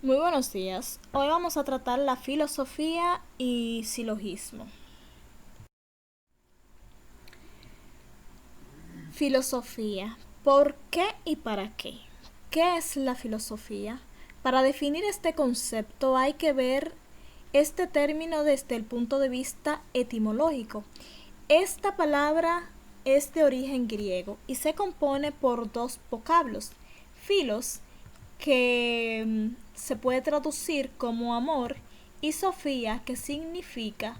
Muy buenos días. Hoy vamos a tratar la filosofía y silogismo. Filosofía. ¿Por qué y para qué? ¿Qué es la filosofía? Para definir este concepto hay que ver este término desde el punto de vista etimológico. Esta palabra es de origen griego y se compone por dos vocablos. Filos, que se puede traducir como amor, y sofía, que significa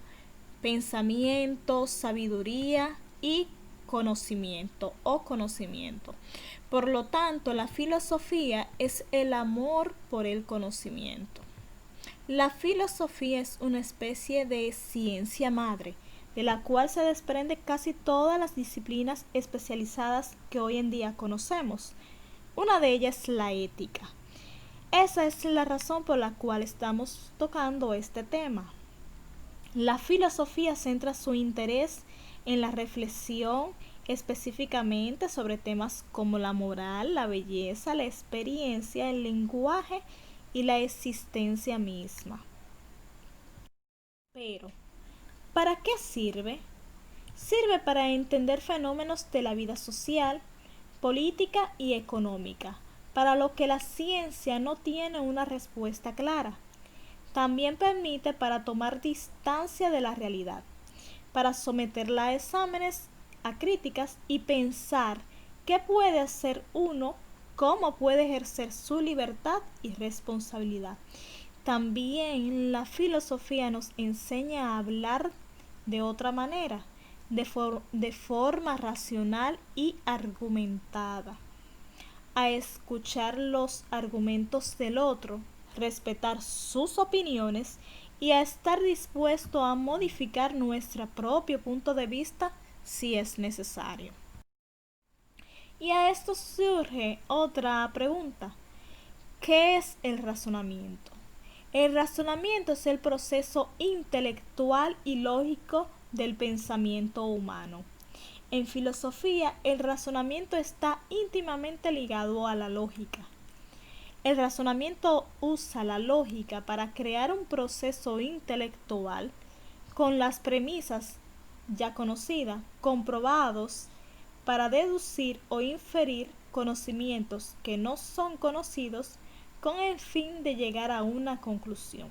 pensamiento, sabiduría y conocimiento o conocimiento. Por lo tanto, la filosofía es el amor por el conocimiento. La filosofía es una especie de ciencia madre, de la cual se desprende casi todas las disciplinas especializadas que hoy en día conocemos. Una de ellas es la ética. Esa es la razón por la cual estamos tocando este tema. La filosofía centra su interés en la reflexión específicamente sobre temas como la moral, la belleza, la experiencia, el lenguaje y la existencia misma. Pero, ¿para qué sirve? Sirve para entender fenómenos de la vida social, política y económica, para lo que la ciencia no tiene una respuesta clara. También permite para tomar distancia de la realidad, para someterla a exámenes, a críticas y pensar qué puede hacer uno, cómo puede ejercer su libertad y responsabilidad. También la filosofía nos enseña a hablar de otra manera, de forma racional y argumentada, a escuchar los argumentos del otro, respetar sus opiniones y a estar dispuesto a modificar nuestro propio punto de vista si es necesario. Y a esto surge otra pregunta. ¿Qué es el razonamiento? El razonamiento es el proceso intelectual y lógico del pensamiento humano. En filosofía, el razonamiento está íntimamente ligado a la lógica. El razonamiento usa la lógica para crear un proceso intelectual con las premisas ya conocidas, comprobados, para deducir o inferir conocimientos que no son conocidos con el fin de llegar a una conclusión.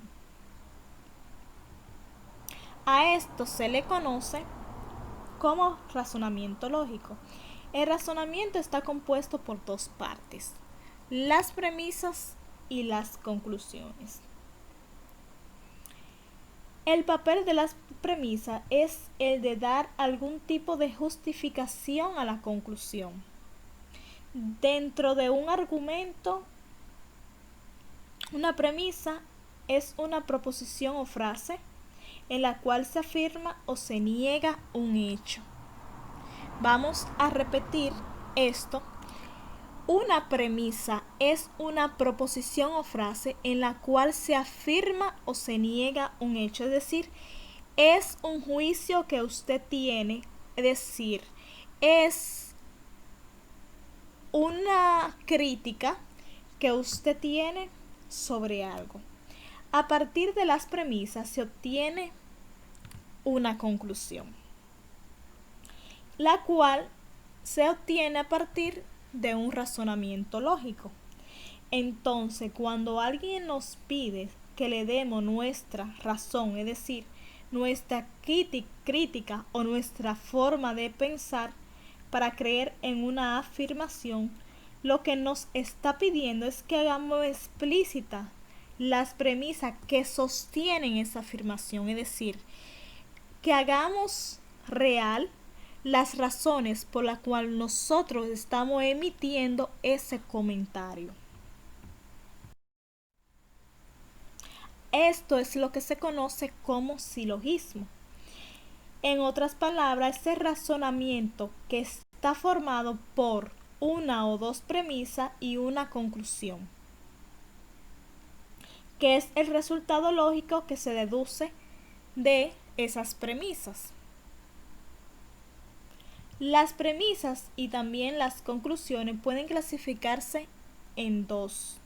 A esto se le conoce como razonamiento lógico. El razonamiento está compuesto por dos partes: las premisas y las conclusiones. El papel de las premisas es el de dar algún tipo de justificación a la conclusión. Dentro de un argumento, una premisa es una proposición o frase en la cual se afirma o se niega un hecho. Vamos a repetir esto. Una premisa es una proposición o frase en la cual se afirma o se niega un hecho, es decir, es un juicio que usted tiene, es decir, es una crítica que usted tiene sobre algo. A partir de las premisas se obtiene una conclusión, la cual se obtiene a partir de un razonamiento lógico. Entonces, cuando alguien nos pide que le demos nuestra razón, es decir, nuestra crítica o nuestra forma de pensar para creer en una afirmación, lo que nos está pidiendo es que hagamos explícita las premisas que sostienen esa afirmación, es decir, que hagamos real las razones por las cuales nosotros estamos emitiendo ese comentario. Esto es lo que se conoce como silogismo. En otras palabras, ese razonamiento que está formado por una o dos premisas y una conclusión, que es el resultado lógico que se deduce de esas premisas. Las premisas y también las conclusiones pueden clasificarse en dos.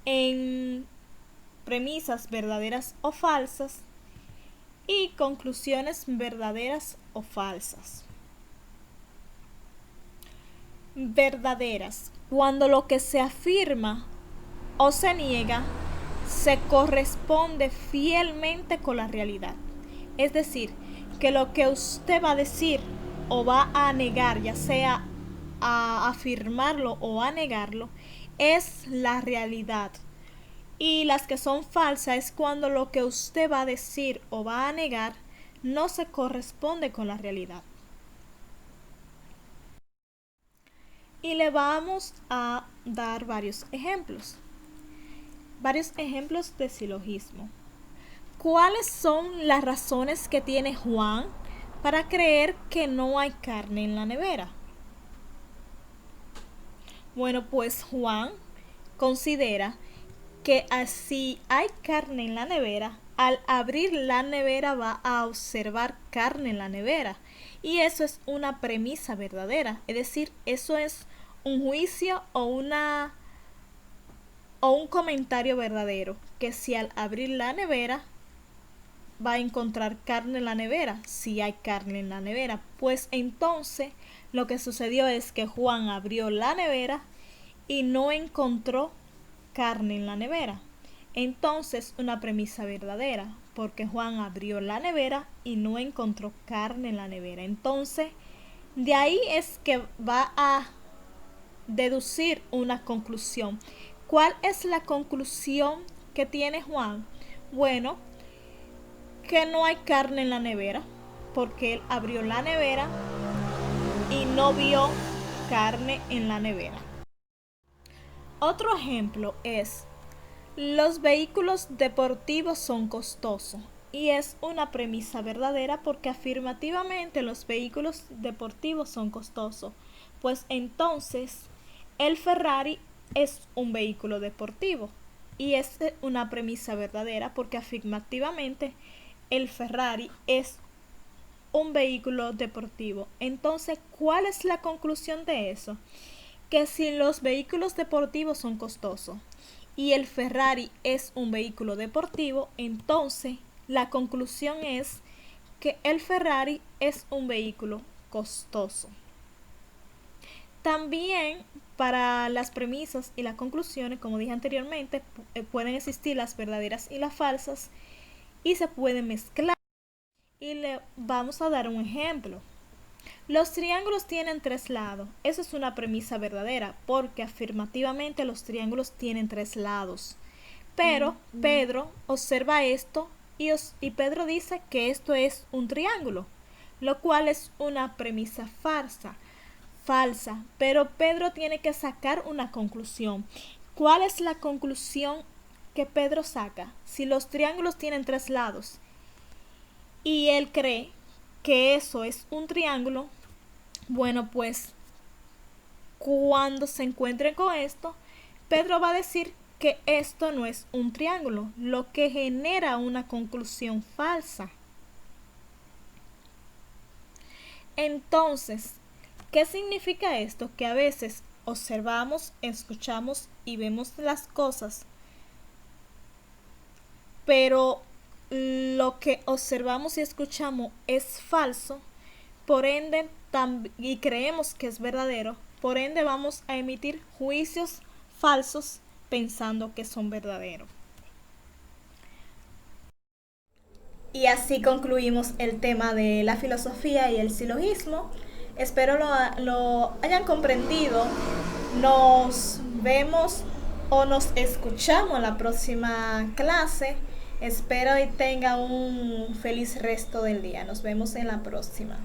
En premisas verdaderas o falsas y conclusiones verdaderas o falsas. Verdaderas, cuando lo que se afirma o se niega se corresponde fielmente con la realidad. Es decir, que lo que usted va a decir o va a negar, ya sea a afirmarlo o a negarlo, es la realidad. Y las que son falsas es cuando lo que usted va a decir o va a negar no se corresponde con la realidad. Y le vamos a dar varios ejemplos de silogismo. ¿Cuáles son las razones que tiene Juan para creer que no hay carne en la nevera? Bueno, pues Juan considera que así hay carne en la nevera, al abrir la nevera va a observar carne en la nevera. Y eso es una premisa verdadera, es decir, eso es un juicio o un comentario verdadero, que si al abrir la nevera va a encontrar carne en la nevera, si hay carne en la nevera. Pues entonces lo que sucedió es que Juan abrió la nevera y no encontró carne en la nevera. Entonces una premisa verdadera, porque Juan abrió la nevera y no encontró carne en la nevera. Entonces de ahí es que va a deducir una conclusión. ¿Cuál es la conclusión que tiene Juan? Bueno, que no hay carne en la nevera, porque él abrió la nevera y no vio carne en la nevera. Otro ejemplo es: los vehículos deportivos son costosos. Y es una premisa verdadera, porque afirmativamente los vehículos deportivos son costosos. Pues entonces el Ferrari es un vehículo deportivo. Y es una premisa verdadera, porque afirmativamente el Ferrari es un vehículo deportivo. Entonces, ¿cuál es la conclusión de eso? Que si los vehículos deportivos son costosos y el Ferrari es un vehículo deportivo, entonces la conclusión es que el Ferrari es un vehículo costoso. También para las premisas y las conclusiones, como dije anteriormente, pueden existir las verdaderas y las falsas y se pueden mezclar. Y le vamos a dar un ejemplo. Los triángulos tienen 3 lados. Eso es una premisa verdadera, porque afirmativamente los triángulos tienen 3 lados. Pero Pedro observa esto y Pedro dice que esto es un triángulo, lo cual es una premisa falsa. Pero Pedro tiene que sacar una conclusión. ¿Cuál es la conclusión que Pedro saca? Si los triángulos tienen 3 lados y él cree que eso es un triángulo, bueno, pues cuando se encuentre con esto, Pedro va a decir que esto no es un triángulo, lo que genera una conclusión falsa. Entonces, ¿qué significa esto? Que a veces observamos, escuchamos y vemos las cosas, pero lo que observamos y escuchamos es falso, por ende, y creemos que es verdadero, por ende vamos a emitir juicios falsos pensando que son verdaderos. Y así concluimos el tema de la filosofía y el silogismo. Espero lo hayan comprendido. Nos vemos o nos escuchamos en la próxima clase. Espero y tengan un feliz resto del día. Nos vemos en la próxima.